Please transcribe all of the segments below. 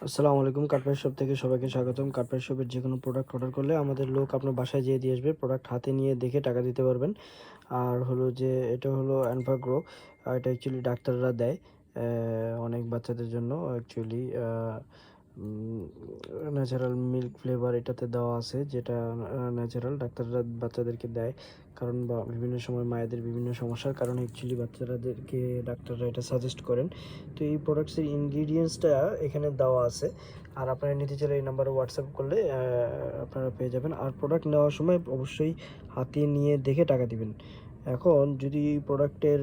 আসসালামু আলাইকুম। Carpet shop থেকে সবাইকে স্বাগতম। কার্পেট শপের যে কোনো প্রোডাক্ট অর্ডার করলে আমাদের লোক আপনার বাসায় যেয়ে দিয়ে আসবে। প্রোডাক্ট হাতে নিয়ে দেখে টাকা দিতে পারবেন। আর হলো যে এটা হলো অ্যানফাগ্রো, এটা অ্যাকচুয়ালি ডাক্তাররা দেয় অনেক বাচ্চাদের জন্য। অ্যাকচুয়ালি ন্যাচারাল মিল্ক ফ্লেভার এটাতে দেওয়া আছে, যেটা ন্যাচারাল ডাক্তাররা বাচ্চাদেরকে দেয়। কারণ বিভিন্ন সময় মায়েদের বিভিন্ন সমস্যার কারণে অ্যাকচুয়ালি বাচ্চাদেরকে ডাক্তাররা এটা সাজেস্ট করেন। তো এই প্রোডাক্টসের ইনগ্রিডিয়েন্টসটা এখানে দেওয়া আছে। আর আপনারা নিতে চাইলে এই নাম্বারে হোয়াটসঅ্যাপ করলে আপনারা পেয়ে যাবেন। আর প্রোডাক্ট নেওয়ার সময় অবশ্যই হাতে নিয়ে দেখে টাকা দিবেন। এখন যদি প্রোডাক্টের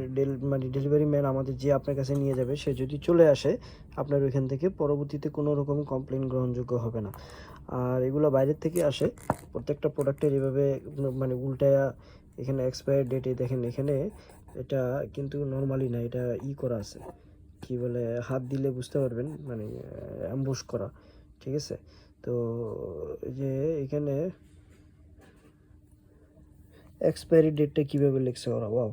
ডেলিভারি ম্যান আমাদের যে আপনার কাছে নিয়ে যাবে, সে যদি চলে আসে আপনার ওইখান থেকে, পরবর্তীতে কোনো রকম কমপ্লেন গ্রহণযোগ্য হবে না। আর এগুলো বাইরের থেকে আসে, প্রত্যেকটা প্রোডাক্টের এভাবে উল্টায়া এখানে এক্সপায়ার ডেটে দেখেন, এখানে এটা কিন্তু নর্মালি না, এটা করা আছে, কি বলে, হাত দিলে বুঝতে পারবেন, অ্যাম্বুশ করা। ঠিক আছে? তো এই যে এখানে এক্সপায়ারি ডেটটা কীভাবে লিখছে ওরা, ওয়াও!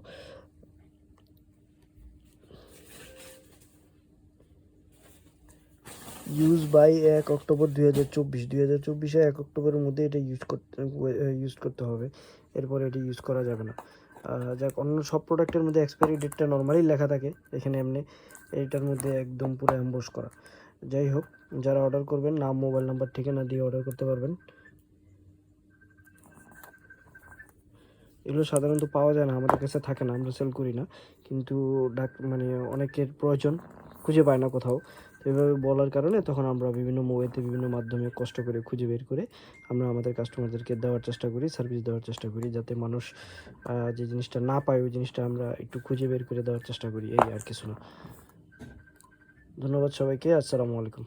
ইউজ বাই 1 অক্টোবর 2024, 2024-এ 1 অক্টোবরের মধ্যে এটা ইউজ করতে হবে। এরপরে এটি ইউজ করা যাবে না। যাক, অন্য সব প্রোডাক্টের মধ্যে এক্সপায়ারি ডেটটা নর্মালি লেখা থাকে, এখানে এমনি এইটার মধ্যে একদম পুরো অ্যাম্বস করা। যাই হোক, যারা অর্ডার করবেন নাম, মোবাইল নাম্বার, ঠিকানা দিয়ে অর্ডার করতে পারবেন। এগুলো সাধারণত পাওয়া যায় না, আমাদের কাছে থাকে না, আমরা সেল করি না। কিন্তু অনেকের প্রয়োজন, খুঁজে পায় না কোথাও। তো এভাবে বলার কারণে তখন আমরা বিভিন্ন মোবাইলতে বিভিন্ন মাধ্যমে কষ্ট করে খুঁজে বের করে আমরা আমাদের কাস্টমারদেরকে দেওয়ার চেষ্টা করি, সার্ভিস দেওয়ার চেষ্টা করি, যাতে মানুষ যে জিনিসটা না পায় ওই জিনিসটা আমরা একটু খুঁজে বের করে দেওয়ার চেষ্টা করি, এই আর কিছু না। ধন্যবাদ সবাইকে। আসসালামু আলাইকুম।